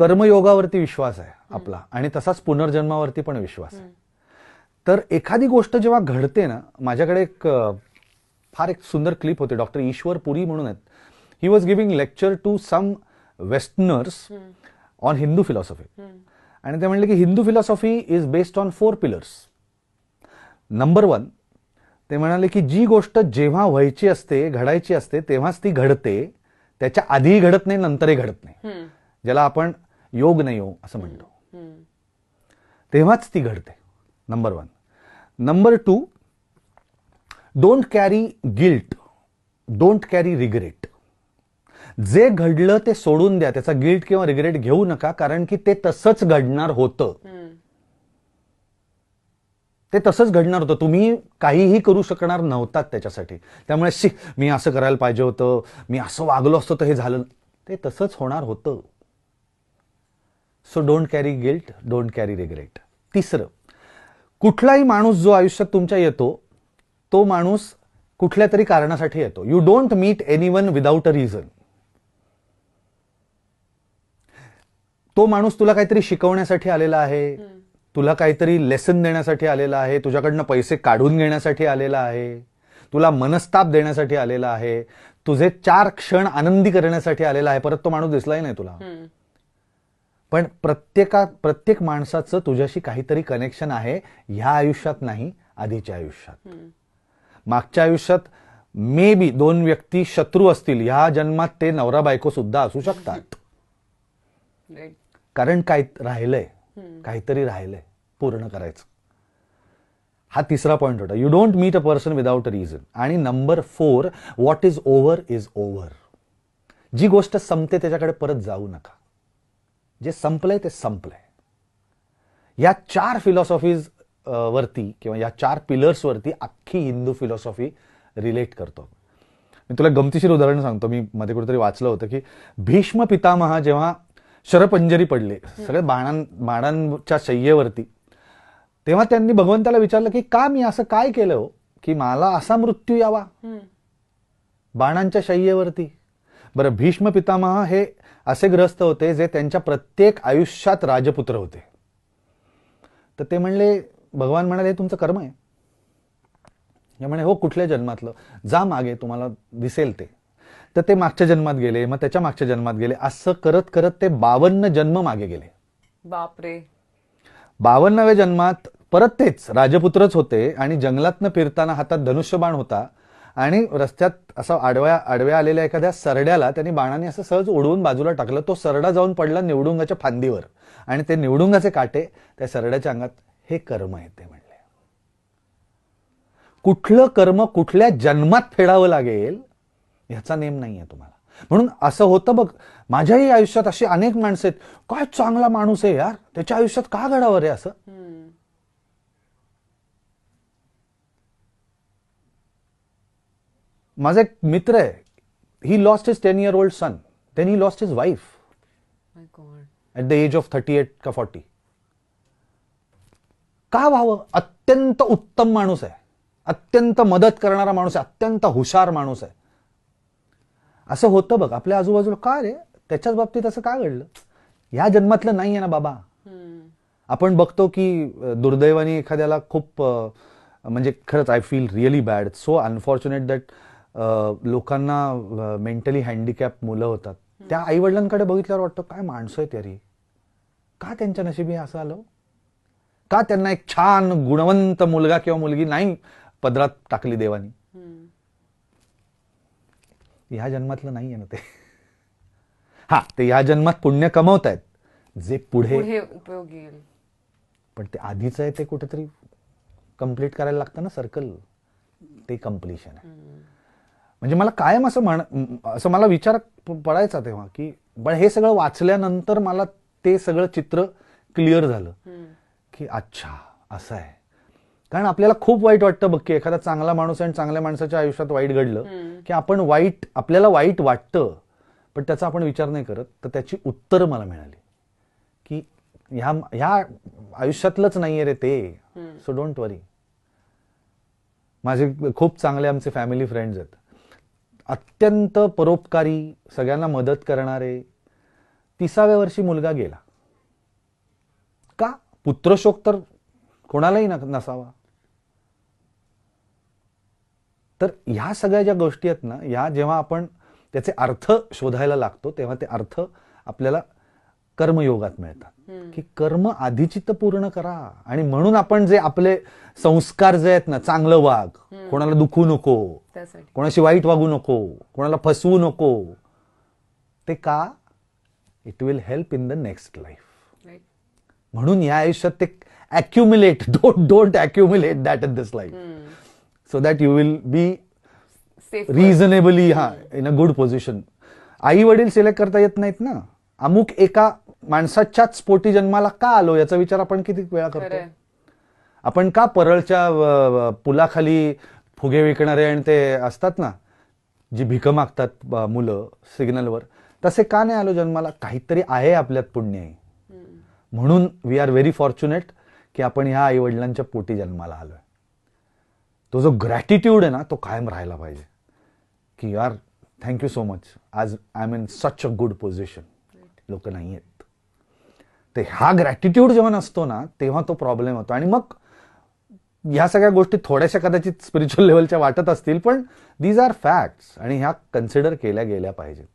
कर्मयोगावरती विश्वास आहे आपला आणि तसाच पुनर्जन्मावरती पण विश्वास आहे. तर एखादी गोष्ट जेव्हा घडते ना, माझ्याकडे फार एक सुंदर क्लिप होते. डॉक्टर ईश्वर पुरी म्हणून आहेत. He was giving lecture to some westerners on Hindu philosophy. आणि ते म्हणले की Hindu philosophy is based on 4 pillars. Number 1, ते म्हणाले की जी गोष्ट जेव्हा व्हायची असते, घडायची असते, तेव्हाच ती घडते. त्याच्या आधीही घडत नाही, नंतरही घडत नाही, ज्याला आपण योग नाही योग असं म्हणतो. तेव्हाच ती घडते. Number 1. Number 2, don't carry guilt, don't carry regret. जे घडलं ते सोडून द्या, त्याचा गिल्ट किंवा रिग्रेट घेऊ नका, कारण की ते तसंच घडणार होतं. ते तसंच घडणार होतं. तुम्ही काहीही करू शकणार नव्हतात त्याच्यासाठी. त्यामुळे मी असं करायला पाहिजे होतं, मी असं वागलो असतो तर हे झालं, ते तसंच होणार होतं. So don't carry guilt, don't carry regret. 3, कुठलाही माणूस जो आयुष्यात तुमच्या येतो, तो माणूस कुठल्या तरी कारणासाठी येतो. You don't meet anyone without a reason. तो माणूस तुला काहीतरी शिकवण्यासाठी आलेला आहे, तुला काहीतरी लेसन देण्यासाठी आलेला आहे, तुझ्याकडनं पैसे काढून घेण्यासाठी आलेला आहे, तुला मनस्ताप देण्यासाठी आलेला आहे, तुझे 4 क्षण आनंदी करण्यासाठी आलेला आहे. परत तो माणूस दिसलाही नाही तुला. पण प्रत्येक माणसाचं तुझ्याशी काहीतरी कनेक्शन आहे. ह्या आयुष्यात नाही, आधीच्या आयुष्यात. मागच्या आयुष्यात मे बी 2 व्यक्ती शत्रू असतील, ह्या जन्मात ते नवरा बायको सुद्धा असू शकतात. कारण काय राहिलंय, काहीतरी राहिलंय पूर्ण करायचं. हा 3रा पॉइंट होता. You don't meet a person without a reason. आणि number 4, what is over is over. जी गोष्ट संपते त्याच्याकडे परत जाऊ नका. जे संपलंय ते संपलंय. या 4 फिलॉसॉफीज वरती किंवा या 4 पिलर्स वरती अख्खी हिंदू फिलॉसॉफी रिलेट करतो. मी तुला गमतीशीर उदाहरण सांगतो. मी मध्ये कुठेतरी वाचलं होतं की भीष्म पितामह जेव्हा शरपंजरी पडले सगळे बाणांच्या शय्येवरती, तेव्हा त्यांनी भगवंताला विचारलं की का मी असं काय केलं हो की मला असा मृत्यू यावा बाणांच्या शय्येवरती. बरं, भीष्म पितामह हे असे ग्रस्त होते जे त्यांच्या प्रत्येक आयुष्यात राजपुत्र होते. तर ते म्हणले, भगवान म्हणाले हे तुमचं कर्म आहे. हे म्हणे हो, कुठल्या जन्मातलं, जा मागे तुम्हाला दिसेल ते. तर ते मागच्या जन्मात गेले, मग त्याच्या मागच्या जन्मात गेले, असं करत करत ते 52 जन्म मागे गेले. बापरे. 52व्या जन्मात परत तेच राजपुत्रच होते आणि जंगलातनं फिरताना हातात धनुष्यबाण होता आणि रस्त्यात असं आडव्या आलेल्या एखाद्या सरड्याला त्यांनी बाणाने असं सहज उडवून बाजूला टाकलं. तो सरडा जाऊन पडला निवडुंगाच्या फांदीवर आणि ते निवडुंगाचे काटे त्या सरड्याच्या अंगात. हे कर्म आहे ते म्हणले. कुठलं कर्म कुठल्या जन्मात फेडावं लागेल ह्याचा नेम नाहीये तुम्हाला. म्हणून असं होतं बघ, माझ्याही आयुष्यात अशी अनेक माणसं आहेत, काय चांगला माणूस आहे यार, त्याच्या आयुष्यात का घडावं रे असं. माझा एक मित्र आहे, he lost his 10 year old son, then he lost his wife at the age of 38 का 40. का व्हावं? अत्यंत उत्तम माणूस आहे, अत्यंत मदत करणारा माणूस आहे, अत्यंत हुशार माणूस आहे. असं होतं बघ आपल्या आजूबाजूला. का रे त्याच्याच बाबतीत असं का घडलं? ह्या जन्मातलं नाही आहे ना बाबा. आपण बघतो की दुर्दैवाने एखाद्याला खूप म्हणजे खरंच I feel really bad, so unfortunate that लोकांना मेंटली हँडिकॅप मुलं होतात. त्या आई वडिलांकडे बघितल्यावर वाटतं काय माणसं आहेत यारी, का त्यांच्या नशिबी असं आलं, का त्यांना एक छान गुणवंत मुलगा किंवा मुलगी नाही पदरात टाकली देवानी. ह्या जन्मातलं नाहीये ना ते. हा, ते ह्या जन्मात पुण्य कमवतायत जे पुढे उपयोगी येईल. पण ते आधीच आहे ते कुठेतरी कंप्लीट करायला लागतं ना सर्कल. ते कम्प्लिशन आहे. म्हणजे मला कायम असं मला विचार पडायचा तेव्हा की पण हे सगळं वाचल्यानंतर मला ते सगळं चित्र क्लिअर झालं की अच्छा असं आहे. कारण आपल्याला खूप वाईट वाटतं बघ की एखादा चांगला माणूस आणि चांगल्या माणसाच्या आयुष्यात वाईट घडलं की आपल्याला वाईट वाटतं, पण त्याचा आपण विचार नाही करत. तर त्याची उत्तरं मला मिळाली की ह्या आयुष्यातलंच नाहीये रे ते, सो डोंट वरी. माझे खूप चांगले आमचे फॅमिली फ्रेंड्स आहेत, अत्यंत परोपकारी, सगळ्यांना मदत करणारे. 30व्या वर्षी मुलगा गेला. का? पुत्रशोक तर कोणालाही नसावा. तर ह्या सगळ्या ज्या गोष्टी आहेत ना, या जेव्हा आपण त्याचे अर्थ शोधायला लागतो तेव्हा ते अर्थ आपल्याला कर्मयोगात मिळतात. की कर्म आधीची तर पूर्ण करा. आणि म्हणून आपण जे आपले संस्कार जे आहेत ना, चांगलं वाग, कोणाला दुखू नको, कोणाशी वाईट वागू नको, कोणाला फसवू नको, ते का? It will help in the next life. म्हणून या आयुष्यात ते accumulate, don't accumulate that in this life, so that you will be reasonably in a good position. आई वडील सिलेक्ट करता येत नाहीत ना. अमुक एका माणसाच्याच पोटी जन्माला का आलो याचा विचार आपण किती वेळा करतो. आपण का परळच्या पुलाखाली फुगे विकणारे आणि ते असतात ना, जी भीक मागतात मुलं सिग्नलवर, तसे का नाही आलो जन्माला? काहीतरी आहे आपल्यात पुण्य. म्हणून वी आर व्हेरी फॉर्च्युनेट की आपण ह्या आई वडिलांच्या पोटी जन्माला आलोय. तो जो ग्रॅटिट्यूड आहे ना, तो कायम राहायला पाहिजे की यार थँक्यू सो मच, आज I am in such a good position. लोक नाही आहेत. ते हा ग्रॅटिट्यूड जेव्हा नसतो ना, तेव्हा तो प्रॉब्लेम होतो. आणि मग ह्या सगळ्या गोष्टी थोड्याशा कदाचित स्पिरिच्युअल लेवलच्या वाटत असतील, पण दीज आर फॅक्ट्स आणि ह्या कन्सिडर केल्या गेल्या पाहिजेत.